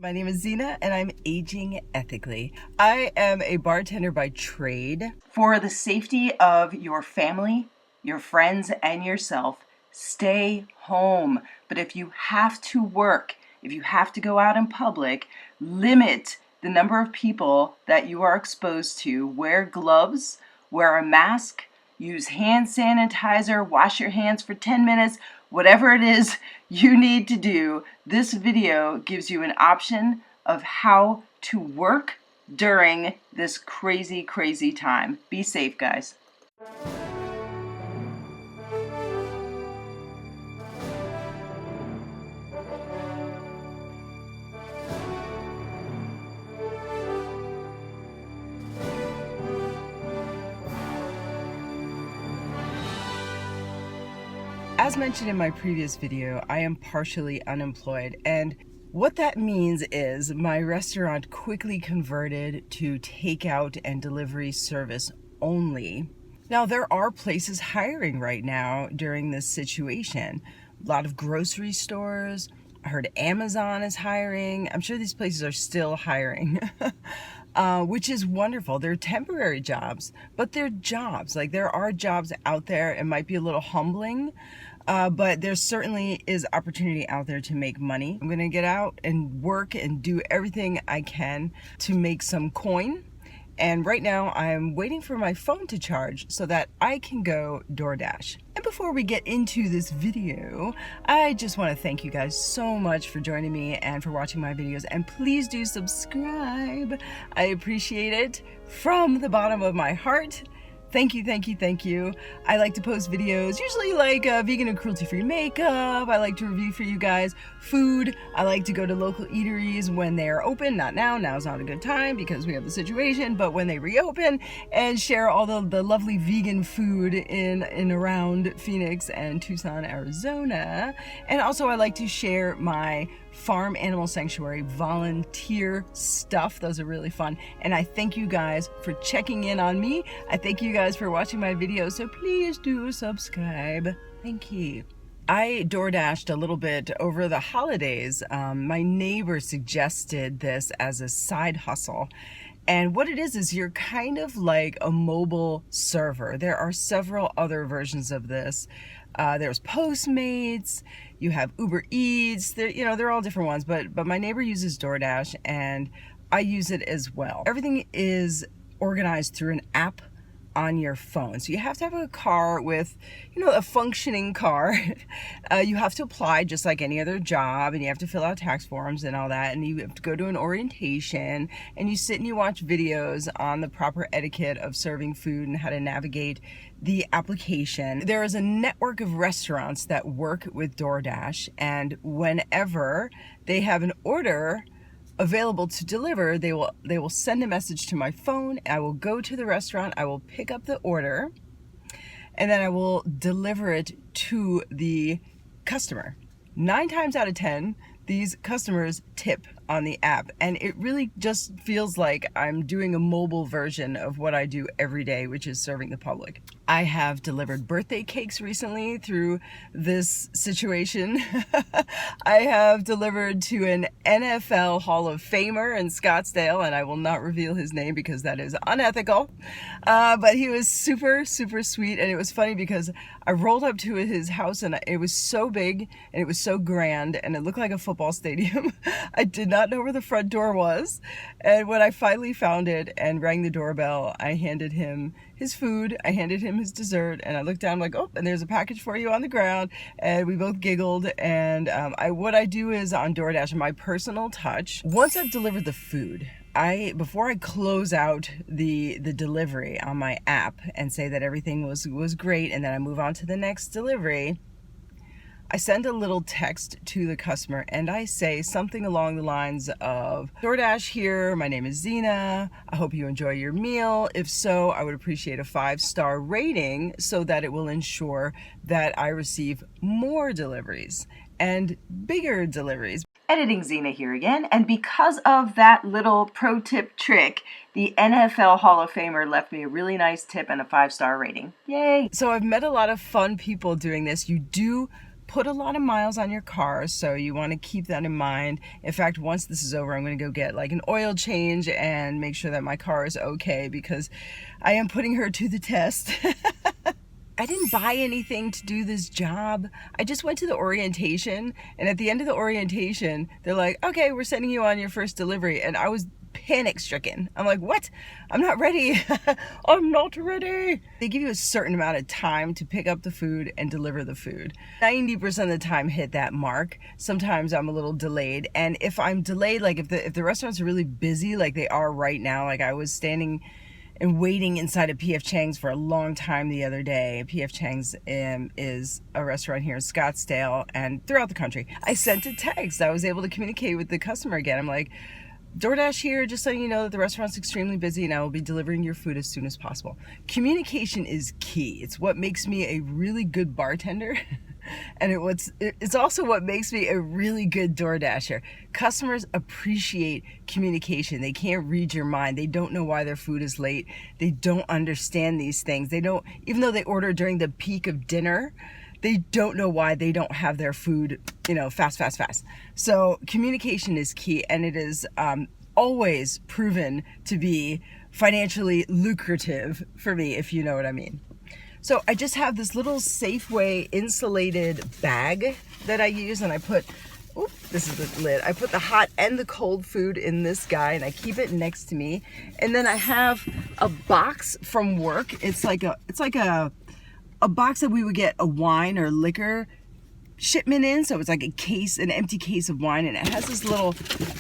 My name is Zina and I'm aging ethically. I am a bartender by trade. For the safety of your family, your friends, and yourself, stay home. But if you have to work, if you have to go out in public, limit the number of people that you are exposed to. Wear gloves, wear a mask, use hand sanitizer, wash your hands for 10 minutes, whatever it is you need to do. This video gives you an option of how to work during this crazy, crazy time. Be safe, guys. As mentioned in my previous video, I am partially unemployed, and what that means is my restaurant quickly converted to takeout and delivery service only. Now, there are places hiring right now during this situation. A lot of grocery stores. I heard Amazon is hiring. I'm sure these places are still hiring. Which is wonderful. They're temporary jobs, but they're jobs. Like, there are jobs out there. It might be a little humbling, but there certainly is opportunity out there to make money. I'm gonna get out and work and do everything I can to make some coin. And right now I'm waiting for my phone to charge so that I can go DoorDash. And before we get into this video, I just want to thank you guys so much for joining me and for watching my videos. And please do subscribe. I appreciate it from the bottom of my heart. Thank you, thank you, thank you. I like to post videos, usually like vegan and cruelty-free makeup. I like to review for you guys food. I like to go to local eateries when they are open. Not now, now's not a good time because we have the situation, but when they reopen, and share all the lovely vegan food in and around Phoenix and Tucson, Arizona. And also I like to share my farm animal sanctuary volunteer stuff. Those are really fun. And I thank you guys for checking in on me. I thank you guys for watching my videos. So please do subscribe. Thank you. I DoorDashed a little bit over the holidays. My neighbor suggested this as a side hustle. And what it is you're kind of like a mobile server. There are several other versions of this. There's Postmates, you have Uber Eats, they're all different ones, but my neighbor uses DoorDash and I use it as well. Everything is organized through an app on your phone. So you have to have a car with, a functioning car. You have to apply just like any other job, and you have to fill out tax forms and all that, and you have to go to an orientation, and you sit and you watch videos on the proper etiquette of serving food and how to navigate the application. There is a network of restaurants that work with DoorDash, and whenever they have an order available to deliver, they will send a message to my phone. I will go to the restaurant, I will pick up the order, and then I will deliver it to the customer. 9 times out of 10, these customers tip on the app, and it really just feels like I'm doing a mobile version of what I do every day, which is serving the public. I have delivered birthday cakes recently through this situation. I have delivered to an NFL Hall of Famer in Scottsdale, and I will not reveal his name because that is unethical. But he was super, super sweet, and it was funny because I rolled up to his house, and it was so big, and it was so grand, and it looked like a football stadium. I did not know where the front door was, and when I finally found it and rang the doorbell, I handed him his food, I handed him his dessert, and I looked down like, oh, and there's a package for you on the ground, and we both giggled. And what I do is on DoorDash, my personal touch, once I've delivered the food, before I close out the delivery on my app and say that everything was great, and then I move on to the next delivery, I send a little text to the customer and I say something along the lines of, DoorDash here, my name is Zina, I hope you enjoy your meal. If so, I would appreciate a 5-star rating so that it will ensure that I receive more deliveries and bigger deliveries. Editing Zina here again, and because of that little pro tip trick, the NFL Hall of Famer left me a really nice tip and a 5-star rating. Yay! So I've met a lot of fun people doing this. You do put a lot of miles on your car, so you want to keep that in mind. In fact, once this is over, I'm going to go get like an oil change and make sure that my car is okay, because I am putting her to the test. I didn't buy anything to do this job. I just went to the orientation, and at the end of the orientation, they're like, okay, we're sending you on your first delivery. And I was panic stricken. I'm like, what? I'm not ready. I'm not ready. They give you a certain amount of time to pick up the food and deliver the food. 90% of the time hit that mark. Sometimes I'm a little delayed. And if I'm delayed, like if the restaurants are really busy, like they are right now, like I was standing and waiting inside of P.F. Chang's for a long time the other day. P.F. Chang's is a restaurant here in Scottsdale and throughout the country. I sent a text. I was able to communicate with the customer again. I'm like, DoorDash here, just letting you know that the restaurant's extremely busy and I will be delivering your food as soon as possible. Communication is key. It's what makes me a really good bartender. And it's also what makes me a really good DoorDasher. Customers appreciate communication. They can't read your mind. They don't know why their food is late. They don't understand these things. They don't, even though they order during the peak of dinner, they don't know why they don't have their food, fast. So communication is key, and it is always proven to be financially lucrative for me, if you know what I mean. So I just have this little Safeway insulated bag that I use, and I put, this is the lid. I put the hot and the cold food in this guy, and I keep it next to me. And then I have a box from work. It's like a box that we would get a wine or liquor shipment in. So it's like an empty case of wine, and it has this little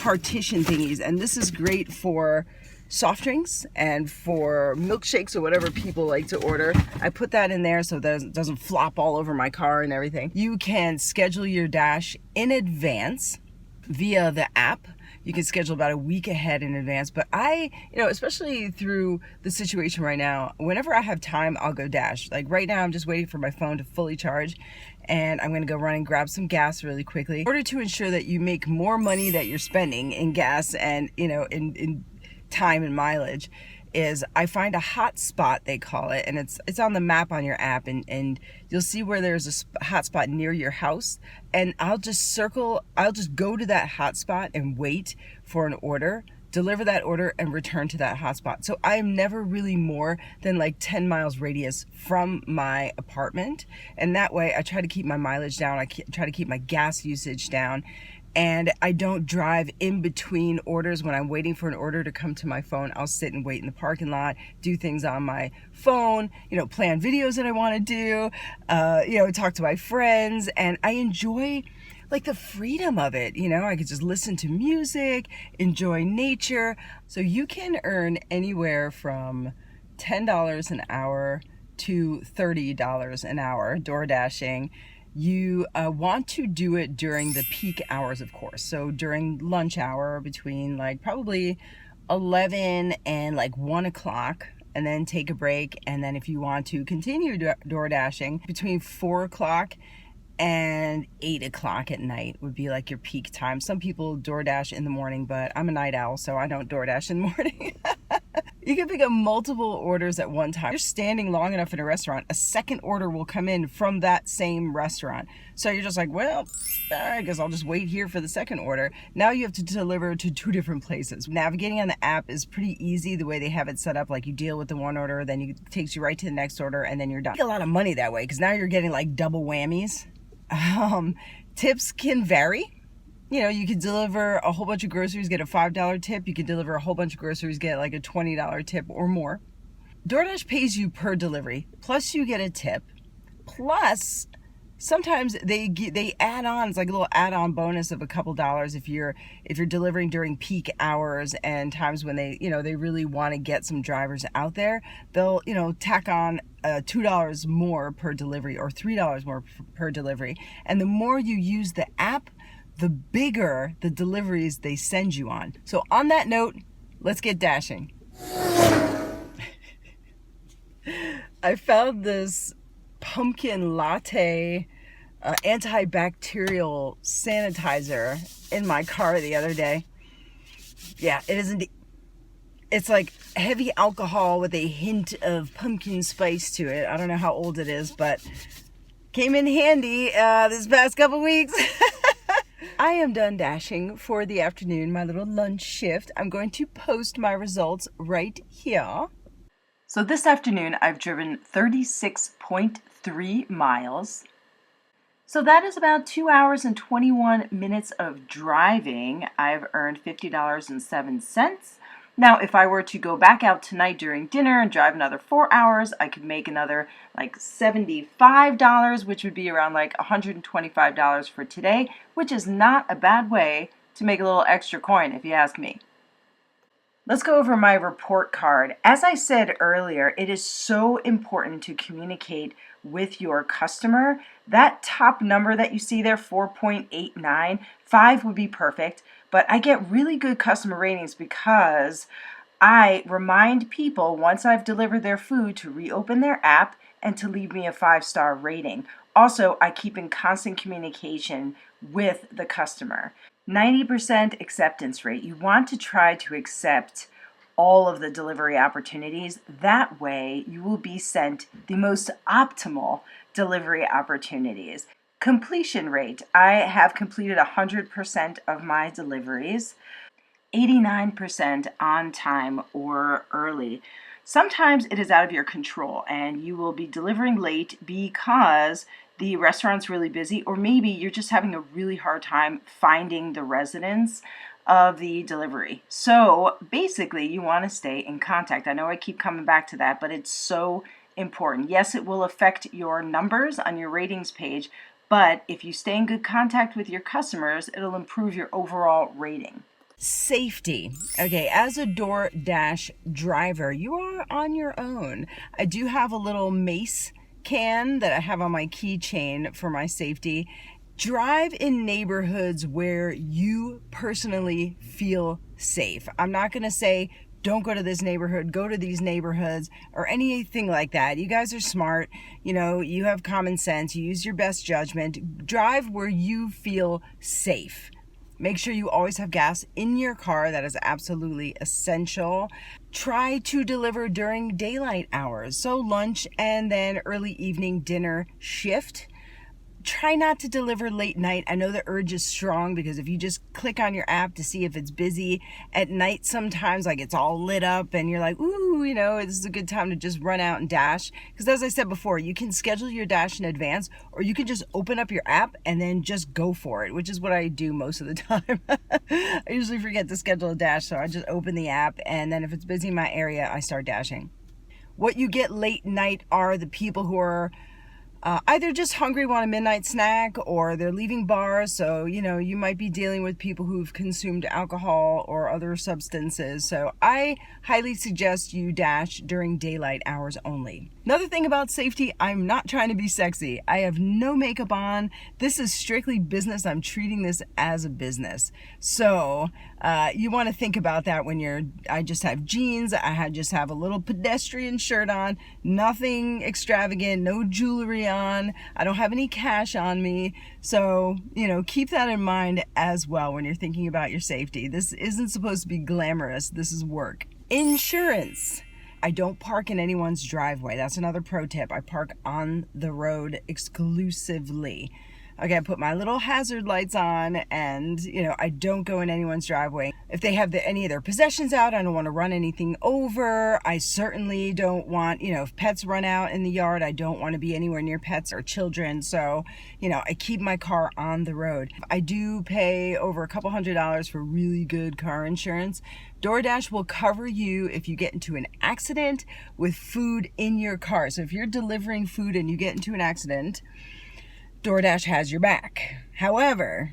partition thingies. And this is great for soft drinks and for milkshakes or whatever people like to order. I put that in there so that it doesn't flop all over my car and everything. You can schedule your dash in advance via the app. You can schedule about a week ahead in advance, but I, especially through the situation right now, whenever I have time, I'll go dash. Like right now, I'm just waiting for my phone to fully charge, and I'm going to go run and grab some gas really quickly in order to ensure that you make more money that you're spending in gas and, in time and mileage. Is I find a hot spot, they call it, and it's on the map on your app, and you'll see where there's a hot spot near your house, and I'll just go to that hot spot and wait for an order, deliver that order, and return to that hot spot. So I'm never really more than like 10 miles radius from my apartment, and that way I try to keep my mileage down, I try to keep my gas usage down, and I don't drive in between orders. When I'm waiting for an order to come to my phone, I'll sit and wait in the parking lot, do things on my phone, plan videos that I want to do, talk to my friends, and I enjoy like the freedom of it. I could just listen to music, enjoy nature. So you can earn anywhere from $10 an hour to $30 an hour door dashing. You want to do it during the peak hours, of course. So during lunch hour between like probably 11 and like 1 o'clock, and then take a break. And then if you want to continue door dashing between 4 o'clock and 8 o'clock at night would be like your peak time. Some people DoorDash in the morning, but I'm a night owl, so I don't DoorDash in the morning. You can pick up multiple orders at one time. If you're standing long enough in a restaurant, a second order will come in from that same restaurant. So you're just like, well, I guess I'll just wait here for the second order. Now you have to deliver to 2 different places. Navigating on the app is pretty easy the way they have it set up. Like you deal with the one order, then it takes you right to the next order, and then you're done. You get a lot of money that way because now you're getting like double whammies. Tips can vary. You could deliver a whole bunch of groceries, get a $5 tip. You could deliver a whole bunch of groceries, get like a $20 tip or more. DoorDash pays you per delivery, plus you get a tip. Plus, sometimes they add on, it's like a little add-on bonus of a couple dollars if you're delivering during peak hours and times when they really want to get some drivers out there. They'll, tack on $2 more per delivery or $3 more per delivery. And the more you use the app, the bigger the deliveries they send you on. So on that note, let's get dashing. I found this pumpkin latte antibacterial sanitizer in my car the other day. Yeah, it isn't. It's like heavy alcohol with a hint of pumpkin spice to it. I don't know how old it is, but Came in handy this past couple weeks. I am done dashing for the afternoon, my little lunch shift. I'm going to post my results right here. So this afternoon, I've driven 36.3 miles. So that is about 2 hours and 21 minutes of driving. I've earned $50.07. Now, if I were to go back out tonight during dinner and drive another 4 hours, I could make another like $75, which would be around like $125 for today, which is not a bad way to make a little extra coin, if you ask me. Let's go over my report card. As I said earlier, it is so important to communicate with your customer. That top number that you see there, 4.89, 5 would be perfect, but I get really good customer ratings because I remind people once I've delivered their food to reopen their app and to leave me a 5-star rating. Also, I keep in constant communication with the customer. 90% acceptance rate. You want to try to accept all of the delivery opportunities. That way, you will be sent the most optimal delivery opportunities. Completion rate. I have completed 100% of my deliveries. 89% on time or early. Sometimes it is out of your control and you will be delivering late because the restaurant's really busy, or maybe you're just having a really hard time finding the residents of the delivery. So basically, you want to stay in contact. I know I keep coming back to that, but it's so important. Yes, it will affect your numbers on your ratings page, but if you stay in good contact with your customers, it'll improve your overall rating. Safety. Okay, as a DoorDash driver, you are on your own. I do have a little mace can that I have on my keychain for my safety. Drive in neighborhoods where you personally feel safe. I'm not going to say don't go to this neighborhood, go to these neighborhoods, or anything like that. You guys are smart. You know, you have common sense. You use your best judgment. Drive where you feel safe. Make sure you always have gas in your car. That is absolutely essential. Try to deliver during daylight hours, so lunch and then early evening dinner shift. Try not to deliver late night. I know the urge is strong because if you just click on your app to see if it's busy at night, sometimes like it's all lit up and you're like, ooh, you know, this is a good time to just run out and dash. Because as I said before, you can schedule your dash in advance, or you can just open up your app and then just go for it, which is what I do most of the time. I usually forget to schedule a dash, so I just open the app, and then if it's busy in my area, I start dashing. What you get late night are the people who are either just hungry, want a midnight snack, or they're leaving bars. So, you know, you might be dealing with people who've consumed alcohol or other substances. So I highly suggest you dash during daylight hours only. Another thing about safety, I'm not trying to be sexy. I have no makeup on. This is strictly business. I'm treating this as a business. So you want to think about that when I just have jeans. Just have a little pedestrian shirt on, nothing extravagant, no jewelry on. I don't have any cash on me. So, you know, keep that in mind as well when you're thinking about your safety. This isn't supposed to be glamorous. This is work. Insurance. I don't park in anyone's driveway. That's another pro tip. I park on the road exclusively. Okay, I put my little hazard lights on, and, you know, I don't go in anyone's driveway. If they have any of their possessions out, I don't want to run anything over. I certainly don't want, you know, if pets run out in the yard, I don't want to be anywhere near pets or children. So, you know, I keep my car on the road. I do pay over $200 for really good car insurance. DoorDash will cover you if you get into an accident with food in your car. So if you're delivering food and you get into an accident, DoorDash has your back. However,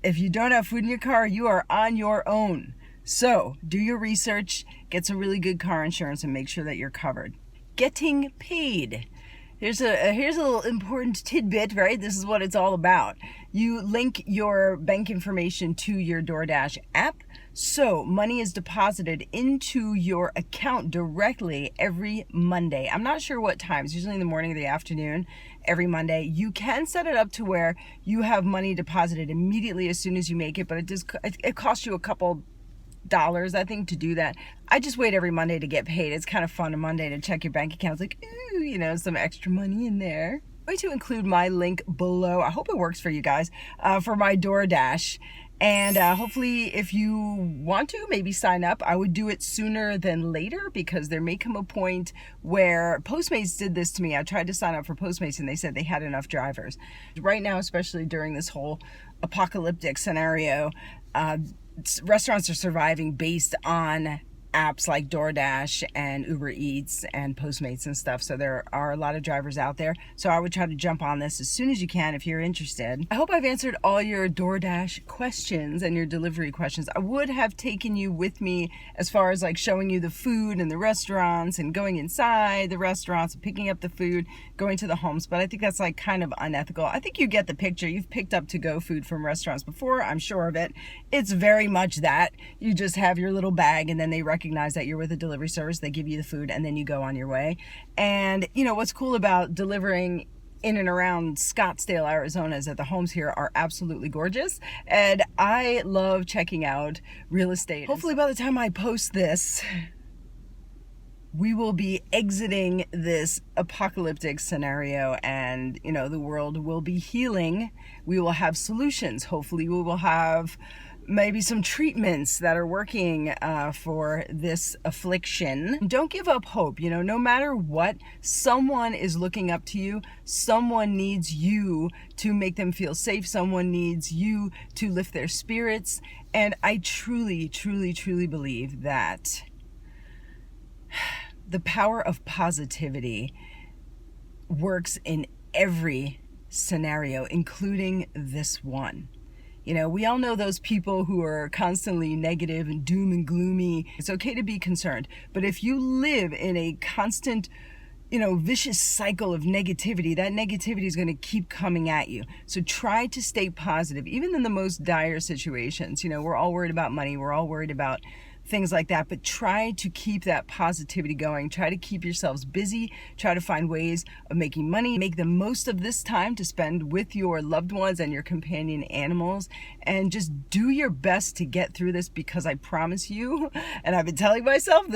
if you don't have food in your car, you are on your own. So do your research, get some really good car insurance, and make sure that you're covered. Getting paid. Here's a little important tidbit, right? This is what it's all about. You link your bank information to your DoorDash app, so money is deposited into your account directly every Monday. I'm not sure what times, usually in the morning or the afternoon, every Monday. You can set it up to where you have money deposited immediately as soon as you make it, but it costs you a couple dollars, I think, to do that. I just wait every Monday to get paid. It's kind of fun on Monday to check your bank account. It's like, ooh, you know, some extra money in there. going to include my link below. I hope it works for you guys, for my DoorDash. And hopefully if you want to, maybe sign up. I would do it sooner than later because there may come a point where Postmates did this to me. I tried to sign up for Postmates and they said they had enough drivers. Right now, especially during this whole apocalyptic scenario, restaurants are surviving based on apps like DoorDash and Uber Eats and Postmates and stuff. So there are a lot of drivers out there. So I would try to jump on this as soon as you can if you're interested. I hope I've answered all your DoorDash questions and your delivery questions. I would have taken you with me as far as like showing you the food and the restaurants and going inside the restaurants and picking up the food, going to the homes, but I think that's like kind of unethical. I think you get the picture. You've picked up to-go food from restaurants before, I'm sure of it. It's very much that. You just have your little bag and then they recognize that you're with a delivery service, they give you the food, and then you go on your way. And you know what's cool about delivering in and around Scottsdale, Arizona, is that the homes here are absolutely gorgeous, and I love checking out real estate. Hopefully by the time I post this, we will be exiting this apocalyptic scenario and, you know, the world will be healing. We will have solutions. Hopefully we will have maybe some treatments that are working for this affliction. Don't give up hope. You know, no matter what, someone is looking up to you. Someone needs you to make them feel safe. Someone needs you to lift their spirits. And I truly, truly, truly believe that the power of positivity works in every scenario, including this one. You know, we all know those people who are constantly negative and doom and gloomy. It's okay to be concerned, but if you live in a constant, you know, vicious cycle of negativity, that negativity is going to keep coming at you. So try to stay positive, even in the most dire situations. You know, we're all worried about money. We're all worried about things like that, but try to keep that positivity going. Try to keep yourselves busy. Try to find ways of making money. Make the most of this time to spend with your loved ones and your companion animals, and just do your best to get through this, because I promise you, and I've been telling myself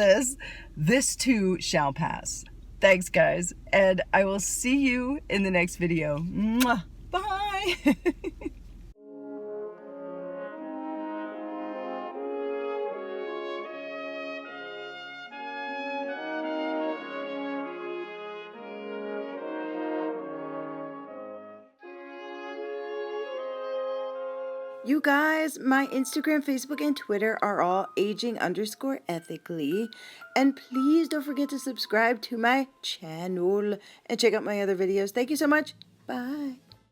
this too shall pass. Thanks guys, and I will see you in the next video. Mwah. Bye. You guys, my Instagram, Facebook, and Twitter are all aging_ethically. And please don't forget to subscribe to my channel and check out my other videos. Thank you so much. Bye.